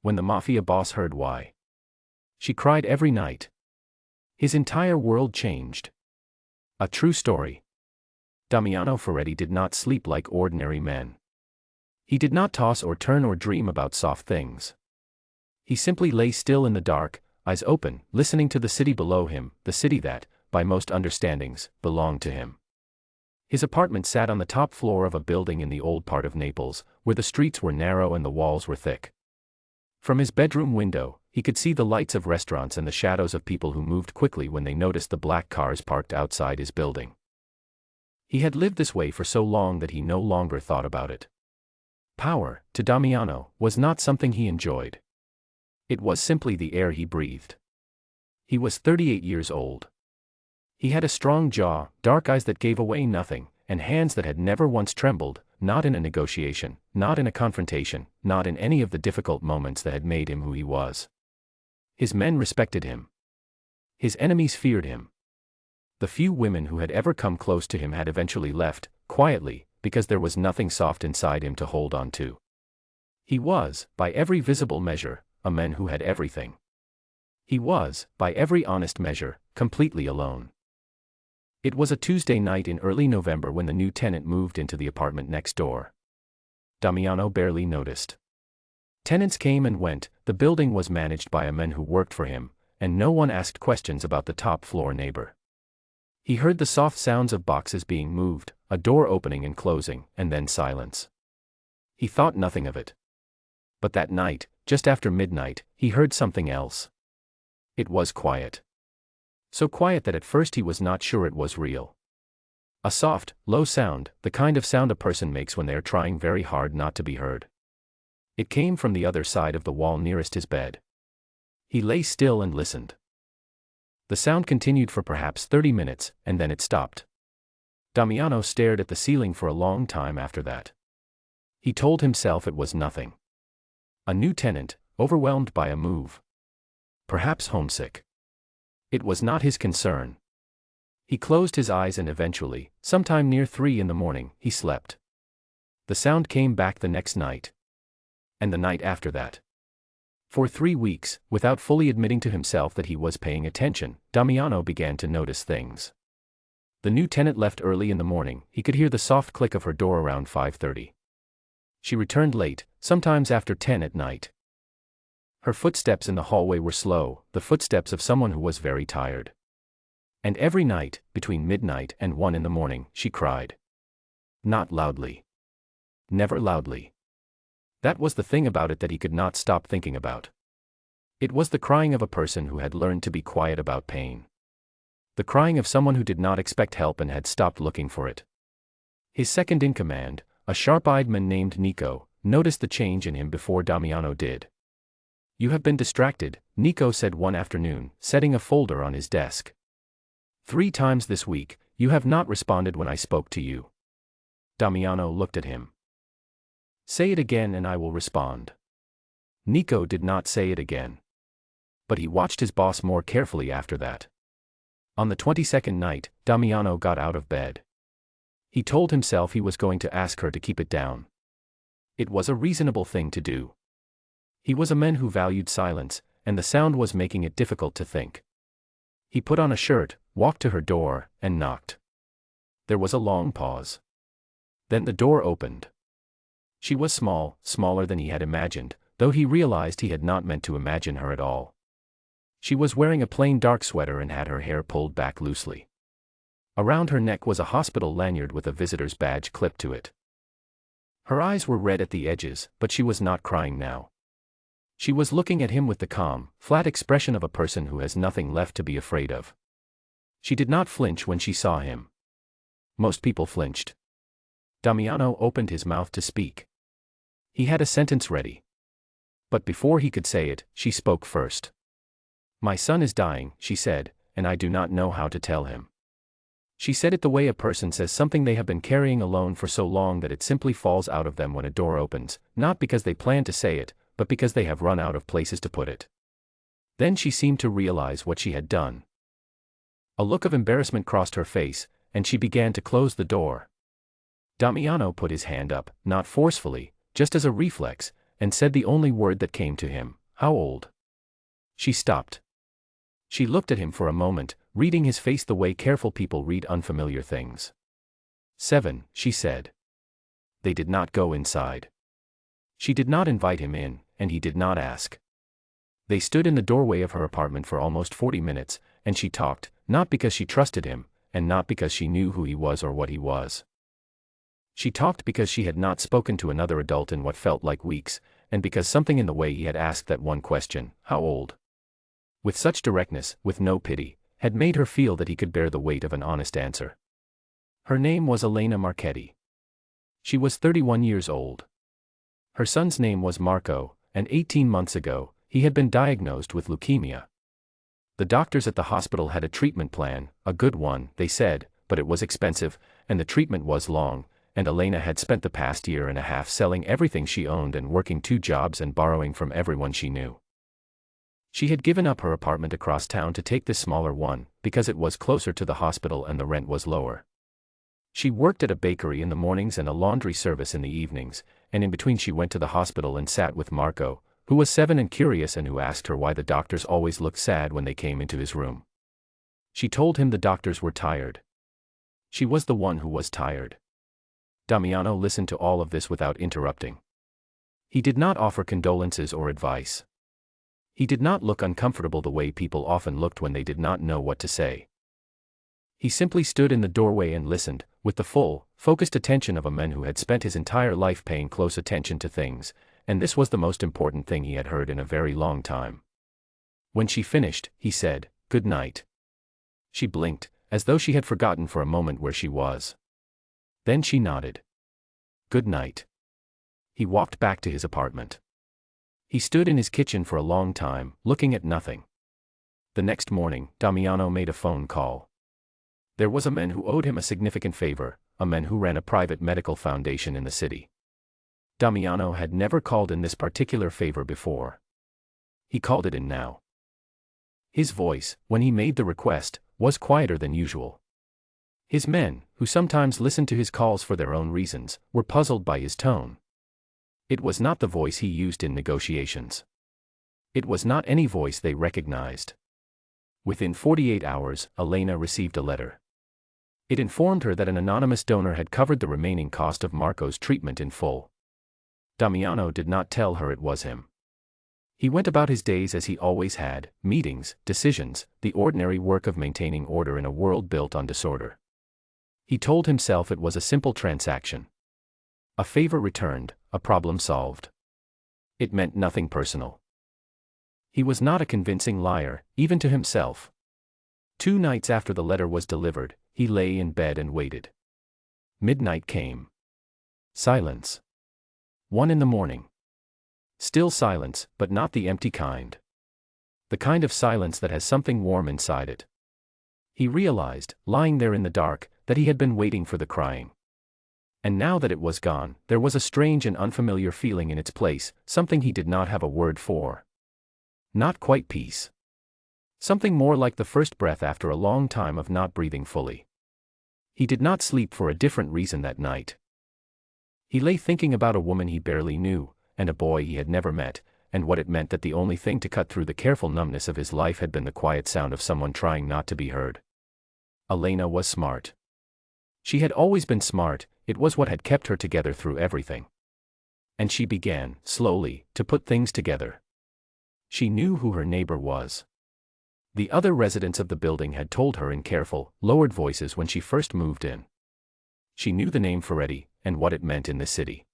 when the Mafia boss heard why. She cried every night. His entire world changed. A true story. Damiano Ferretti did not sleep like ordinary men. He did not toss or turn or dream about soft things. He simply lay still in the dark, eyes open, listening to the city below him, the city that, by most understandings, belonged to him. His apartment sat on the top floor of a building in the old part of Naples, where the streets were narrow and the walls were thick. From his bedroom window, he could see the lights of restaurants and the shadows of people who moved quickly when they noticed the black cars parked outside his building. He had lived this way for so long that he no longer thought about it. Power, to Damiano, was not something he enjoyed. It was simply the air he breathed. He was 38 years old. He had a strong jaw, dark eyes that gave away nothing, and hands that had never once trembled, not in a negotiation, not in a confrontation, not in any of the difficult moments that had made him who he was. His men respected him. His enemies feared him. The few women who had ever come close to him had eventually left, quietly, because there was nothing soft inside him to hold on to. He was, by every visible measure, a man who had everything. He was, by every honest measure, completely alone. It was a Tuesday night in early November when the new tenant moved into the apartment next door. Damiano barely noticed. Tenants came and went, the building was managed by a man who worked for him, and no one asked questions about the top-floor neighbor. He heard the soft sounds of boxes being moved, a door opening and closing, and then silence. He thought nothing of it. But that night, just after midnight, he heard something else. It was quiet. So quiet that at first he was not sure it was real. A soft, low sound, the kind of sound a person makes when they are trying very hard not to be heard. It came from the other side of the wall nearest his bed. He lay still and listened. The sound continued for perhaps 30 minutes, and then it stopped. Damiano stared at the ceiling for a long time after that. He told himself it was nothing. A new tenant, overwhelmed by a move. Perhaps homesick. It was not his concern. He closed his eyes and eventually, sometime near 3 in the morning, he slept. The sound came back the next night. And the night after that. For 3 weeks, without fully admitting to himself that he was paying attention, Damiano began to notice things. The new tenant left early in the morning, he could hear the soft click of her door around 5:30. She returned late, sometimes after 10 at night. Her footsteps in the hallway were slow, the footsteps of someone who was very tired. And every night, between midnight and 1 in the morning, she cried. Not loudly. Never loudly. That was the thing about it that he could not stop thinking about. It was the crying of a person who had learned to be quiet about pain. The crying of someone who did not expect help and had stopped looking for it. His second in command, a sharp-eyed man named Nico, noticed the change in him before Damiano did. You have been distracted, Nico said one afternoon, setting a folder on his desk. 3 times this week, you have not responded when I spoke to you. Damiano looked at him. Say it again and I will respond. Nico did not say it again. But he watched his boss more carefully after that. On the 22nd night, Damiano got out of bed. He told himself he was going to ask her to keep it down. It was a reasonable thing to do. He was a man who valued silence, and the sound was making it difficult to think. He put on a shirt, walked to her door, and knocked. There was a long pause. Then the door opened. She was small, smaller than he had imagined, though he realized he had not meant to imagine her at all. She was wearing a plain dark sweater and had her hair pulled back loosely. Around her neck was a hospital lanyard with a visitor's badge clipped to it. Her eyes were red at the edges, but she was not crying now. She was looking at him with the calm, flat expression of a person who has nothing left to be afraid of. She did not flinch when she saw him. Most people flinched. Damiano opened his mouth to speak. He had a sentence ready. But before he could say it, she spoke first. My son is dying, she said, and I do not know how to tell him. She said it the way a person says something they have been carrying alone for so long that it simply falls out of them when a door opens, not because they plan to say it, but because they have run out of places to put it. Then she seemed to realize what she had done. A look of embarrassment crossed her face, and she began to close the door. Damiano put his hand up, not forcefully, just as a reflex, and said the only word that came to him, "How old?" She stopped. She looked at him for a moment, reading his face the way careful people read unfamiliar things. 7, she said. They did not go inside. She did not invite him in, and he did not ask. They stood in the doorway of her apartment for almost 40 minutes, and she talked, not because she trusted him, and not because she knew who he was or what he was. She talked because she had not spoken to another adult in what felt like weeks, and because something in the way he had asked that one question, how old? With such directness, with no pity, had made her feel that he could bear the weight of an honest answer. Her name was Elena Marchetti. She was 31 years old. Her son's name was Marco, and 18 months ago, he had been diagnosed with leukemia. The doctors at the hospital had a treatment plan, a good one, they said, but it was expensive, and the treatment was long, and Elena had spent the past year and a half selling everything she owned and working 2 jobs and borrowing from everyone she knew. She had given up her apartment across town to take this smaller one, because it was closer to the hospital and the rent was lower. She worked at a bakery in the mornings and a laundry service in the evenings, and in between she went to the hospital and sat with Marco, who was 7 and curious and who asked her why the doctors always looked sad when they came into his room. She told him the doctors were tired. She was the one who was tired. Damiano listened to all of this without interrupting. He did not offer condolences or advice. He did not look uncomfortable the way people often looked when they did not know what to say. He simply stood in the doorway and listened, with the full, focused attention of a man who had spent his entire life paying close attention to things, and this was the most important thing he had heard in a very long time. When she finished, he said, "Good night." She blinked, as though she had forgotten for a moment where she was. Then she nodded. "Good night." He walked back to his apartment. He stood in his kitchen for a long time, looking at nothing. The next morning, Damiano made a phone call. There was a man who owed him a significant favor, a man who ran a private medical foundation in the city. Damiano had never called in this particular favor before. He called it in now. His voice, when he made the request, was quieter than usual. His men, who sometimes listened to his calls for their own reasons, were puzzled by his tone. It was not the voice he used in negotiations. It was not any voice they recognized. Within 48 hours, Elena received a letter. It informed her that an anonymous donor had covered the remaining cost of Marco's treatment in full. Damiano did not tell her it was him. He went about his days as he always had, meetings, decisions, the ordinary work of maintaining order in a world built on disorder. He told himself it was a simple transaction. A favor returned, a problem solved. It meant nothing personal. He was not a convincing liar, even to himself. 2 nights after the letter was delivered, he lay in bed and waited. Midnight came. Silence. 1 in the morning. Still silence, but not the empty kind. The kind of silence that has something warm inside it. He realized, lying there in the dark, that he had been waiting for the crying. And now that it was gone, there was a strange and unfamiliar feeling in its place, something he did not have a word for. Not quite peace. Something more like the first breath after a long time of not breathing fully. He did not sleep for a different reason that night. He lay thinking about a woman he barely knew, and a boy he had never met, and what it meant that the only thing to cut through the careful numbness of his life had been the quiet sound of someone trying not to be heard. Elena was smart. She had always been smart, it was what had kept her together through everything. And she began, slowly, to put things together. She knew who her neighbor was. The other residents of the building had told her in careful, lowered voices when she first moved in. She knew the name Ferretti, and what it meant in the city.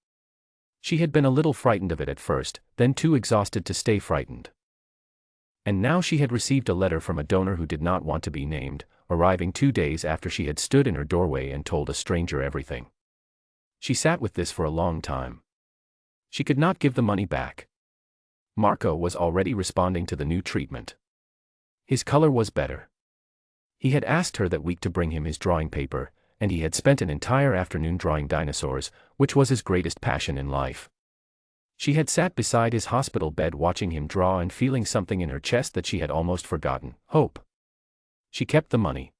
She had been a little frightened of it at first, then too exhausted to stay frightened. And now she had received a letter from a donor who did not want to be named, arriving 2 days after she had stood in her doorway and told a stranger everything. She sat with this for a long time. She could not give the money back. Marco was already responding to the new treatment. His color was better. He had asked her that week to bring him his drawing paper, and he had spent an entire afternoon drawing dinosaurs, which was his greatest passion in life. She had sat beside his hospital bed watching him draw and feeling something in her chest that she had almost forgotten, hope. She kept the money.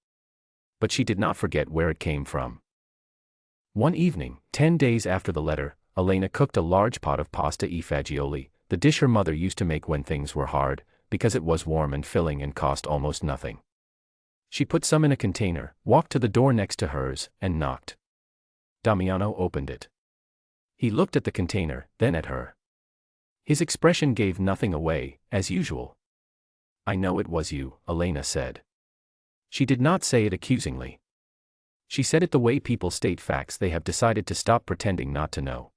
But she did not forget where it came from. One evening, 10 days after the letter, Elena cooked a large pot of pasta e fagioli, the dish her mother used to make when things were hard, because it was warm and filling and cost almost nothing. She put some in a container, walked to the door next to hers, and knocked. Damiano opened it. He looked at the container, then at her. His expression gave nothing away, as usual. "I know it was you," Elena said. She did not say it accusingly. She said it the way people state facts they have decided to stop pretending not to know.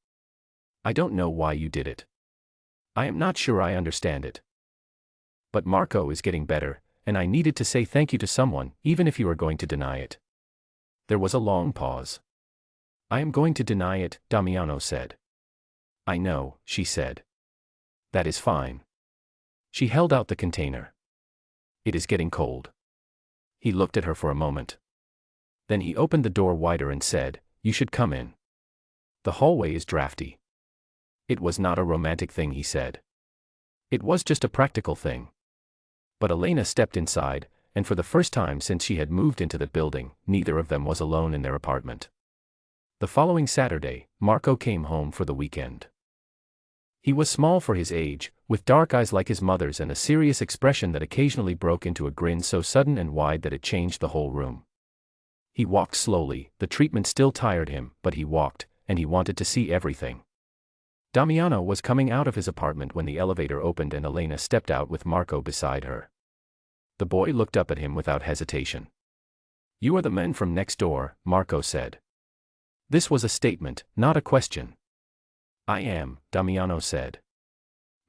"I don't know why you did it. I am not sure I understand it. But Marco is getting better, and I needed to say thank you to someone, even if you are going to deny it." There was a long pause. "I am going to deny it," Damiano said. "I know," she said. "That is fine." She held out the container. "It is getting cold." He looked at her for a moment. Then he opened the door wider and said, "You should come in. The hallway is drafty." It was not a romantic thing, he said. It was just a practical thing. But Elena stepped inside, and for the first time since she had moved into the building, neither of them was alone in their apartment. The following Saturday, Marco came home for the weekend. He was small for his age, with dark eyes like his mother's and a serious expression that occasionally broke into a grin so sudden and wide that it changed the whole room. He walked slowly, the treatment still tired him, but he walked, and he wanted to see everything. Damiano was coming out of his apartment when the elevator opened and Elena stepped out with Marco beside her. The boy looked up at him without hesitation. "You are the men from next door," Marco said. This was a statement, not a question. "I am," Damiano said.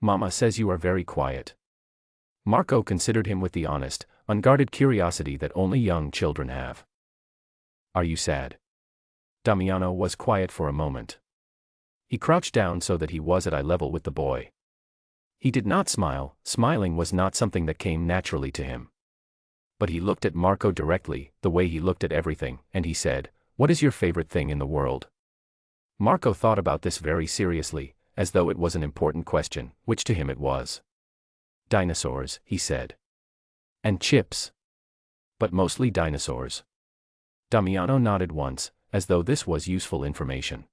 "Mama says you are very quiet." Marco considered him with the honest, unguarded curiosity that only young children have. "Are you sad?" Damiano was quiet for a moment. He crouched down so that he was at eye level with the boy. He did not smile, smiling was not something that came naturally to him. But he looked at Marco directly, the way he looked at everything, and he said, "What is your favorite thing in the world?" Marco thought about this very seriously, as though it was an important question, which to him it was. "Dinosaurs," he said. "And chips. But mostly dinosaurs." Damiano nodded once, as though this was useful information.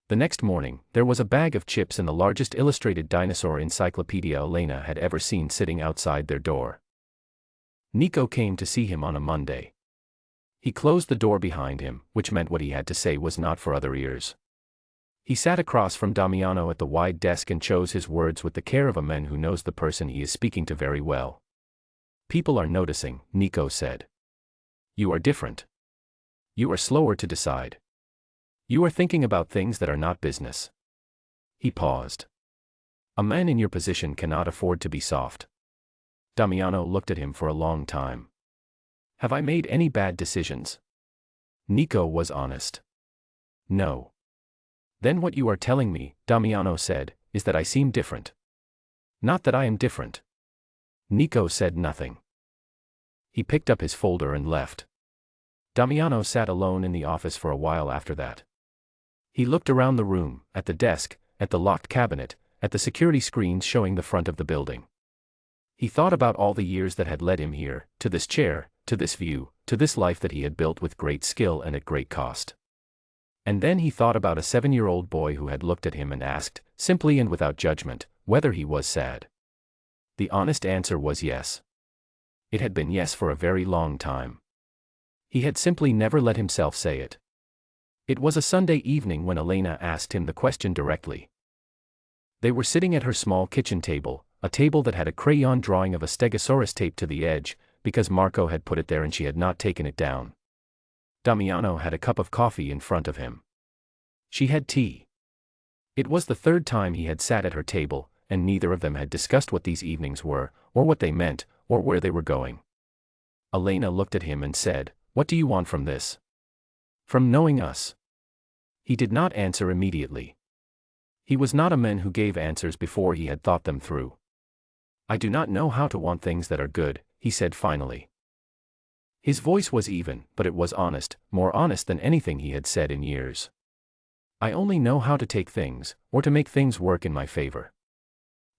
The next morning, there was a bag of chips and the largest illustrated dinosaur encyclopedia Elena had ever seen sitting outside their door. Nico came to see him on a Monday. He closed the door behind him, which meant what he had to say was not for other ears. He sat across from Damiano at the wide desk and chose his words with the care of a man who knows the person he is speaking to very well. "People are noticing," Nico said. "You are different. You are slower to decide. You are thinking about things that are not business." He paused. "A man in your position cannot afford to be soft." Damiano looked at him for a long time. "Have I made any bad decisions?" Nico was honest. "No." "Then what you are telling me," Damiano said, "is that I seem different." "Not that I am different." Nico said nothing. He picked up his folder and left. Damiano sat alone in the office for a while after that. He looked around the room, at the desk, at the locked cabinet, at the security screens showing the front of the building. He thought about all the years that had led him here, to this chair, to this view, to this life that he had built with great skill and at great cost. And then he thought about a 7-year-old boy who had looked at him and asked, simply and without judgment, whether he was sad. The honest answer was yes. It had been yes for a very long time. He had simply never let himself say it. It was a Sunday evening when Elena asked him the question directly. They were sitting at her small kitchen table, a table that had a crayon drawing of a stegosaurus taped to the edge, because Marco had put it there and she had not taken it down. Damiano had a cup of coffee in front of him. She had tea. It was the third time he had sat at her table, and neither of them had discussed what these evenings were, or what they meant, or where they were going. Elena looked at him and said, "What do you want from this?" "From knowing us." He did not answer immediately. He was not a man who gave answers before he had thought them through. "I do not know how to want things that are good," he said finally. His voice was even, but it was honest, more honest than anything he had said in years. "I only know how to take things, or to make things work in my favor."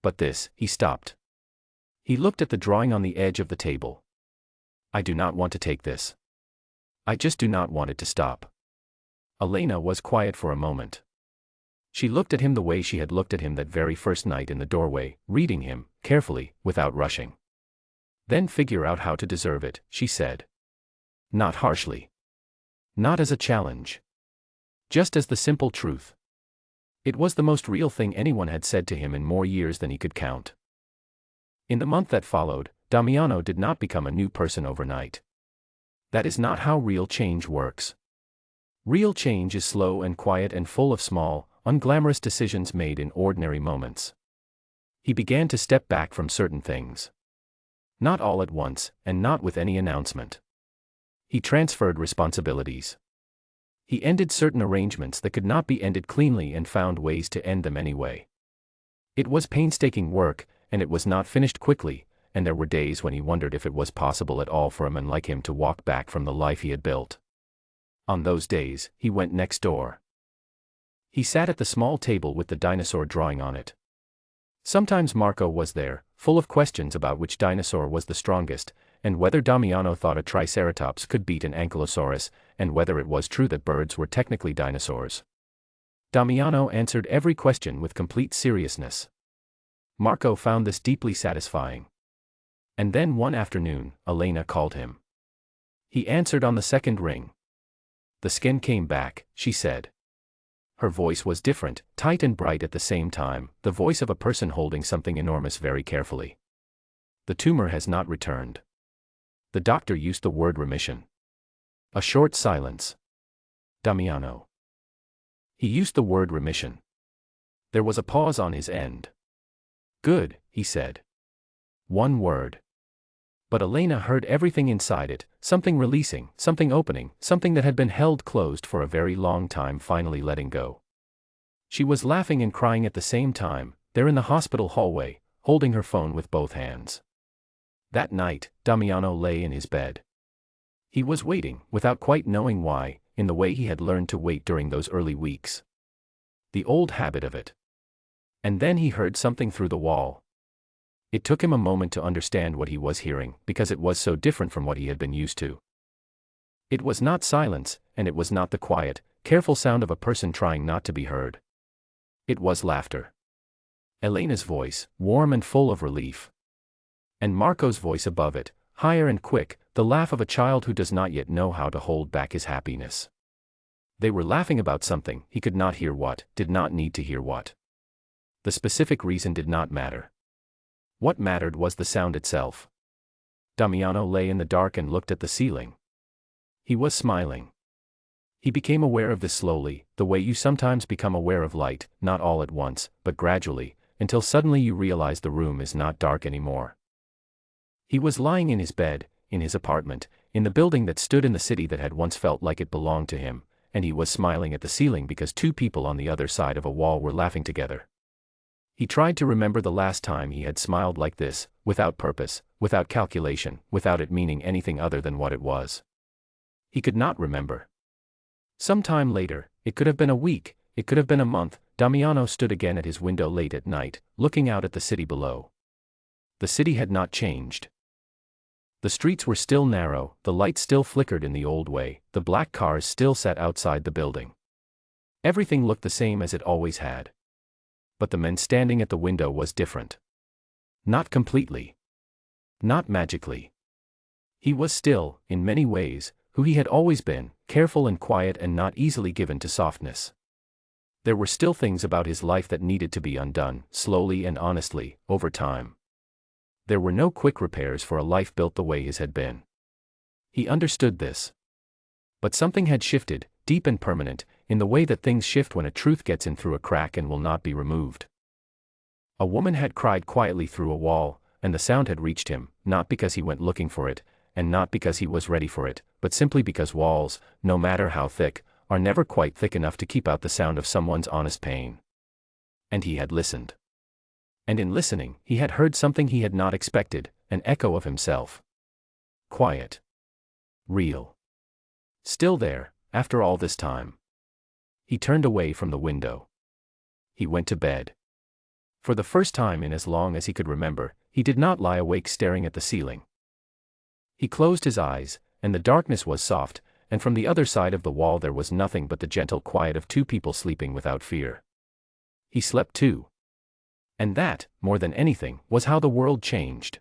But this, he stopped. He looked at the drawing on the edge of the table. "I do not want to take this. I just do not want it to stop." Elena was quiet for a moment. She looked at him the way she had looked at him that very first night in the doorway, reading him, carefully, without rushing. Then figure out how to deserve it, she said. Not harshly. Not as a challenge. Just as the simple truth. It was the most real thing anyone had said to him in more years than he could count. In the month that followed, Damiano did not become a new person overnight. That is not how real change works. Real change is slow and quiet and full of small, unglamorous decisions made in ordinary moments. He began to step back from certain things. Not all at once, and not with any announcement. He transferred responsibilities. He ended certain arrangements that could not be ended cleanly and found ways to end them anyway. It was painstaking work, and it was not finished quickly, and there were days when he wondered if it was possible at all for a man like him to walk back from the life he had built. On those days, he went next door. He sat at the small table with the dinosaur drawing on it. Sometimes Marco was there, full of questions about which dinosaur was the strongest, and whether Damiano thought a Triceratops could beat an Ankylosaurus, and whether it was true that birds were technically dinosaurs. Damiano answered every question with complete seriousness. Marco found this deeply satisfying. And then one afternoon, Elena called him. He answered on the second ring. The skin came back, she said. Her voice was different, tight and bright at the same time, the voice of a person holding something enormous very carefully. The tumor has not returned. The doctor used the word remission. A short silence. Damiano. He used the word remission. There was a pause on his end. Good, he said. One word. But Elena heard everything inside it, something releasing, something opening, something that had been held closed for a very long time finally letting go. She was laughing and crying at the same time, there in the hospital hallway, holding her phone with both hands. That night, Damiano lay in his bed. He was waiting, without quite knowing why, in the way he had learned to wait during those early weeks. The old habit of it. And then he heard something through the wall. It took him a moment to understand what he was hearing, because it was so different from what he had been used to. It was not silence, and it was not the quiet, careful sound of a person trying not to be heard. It was laughter. Elena's voice, warm and full of relief. And Marco's voice above it, higher and quick, the laugh of a child who does not yet know how to hold back his happiness. They were laughing about something, he could not hear what, did not need to hear what. The specific reason did not matter. What mattered was the sound itself. Damiano lay in the dark and looked at the ceiling. He was smiling. He became aware of this slowly, the way you sometimes become aware of light, not all at once, but gradually, until suddenly you realize the room is not dark anymore. He was lying in his bed, in his apartment, in the building that stood in the city that had once felt like it belonged to him, and he was smiling at the ceiling because two people on the other side of a wall were laughing together. He tried to remember the last time he had smiled like this, without purpose, without calculation, without it meaning anything other than what it was. He could not remember. Some time later, it could have been a week, it could have been a month, Damiano stood again at his window late at night, looking out at the city below. The city had not changed. The streets were still narrow, the lights still flickered in the old way, the black cars still sat outside the building. Everything looked the same as it always had. But the man standing at the window was different. Not completely. Not magically. He was still, in many ways, who he had always been, careful and quiet and not easily given to softness. There were still things about his life that needed to be undone, slowly and honestly, over time. There were no quick repairs for a life built the way his had been. He understood this. But something had shifted, deep and permanent, in the way that things shift when a truth gets in through a crack and will not be removed. A woman had cried quietly through a wall, and the sound had reached him, not because he went looking for it, and not because he was ready for it, but simply because walls, no matter how thick, are never quite thick enough to keep out the sound of someone's honest pain. And he had listened. And in listening, he had heard something he had not expected, an echo of himself. Quiet. Real. Still there, after all this time. He turned away from the window. He went to bed. For the first time in as long as he could remember, he did not lie awake staring at the ceiling. He closed his eyes, and the darkness was soft, and from the other side of the wall there was nothing but the gentle quiet of two people sleeping without fear. he slept too. And that, more than anything, was how the world changed.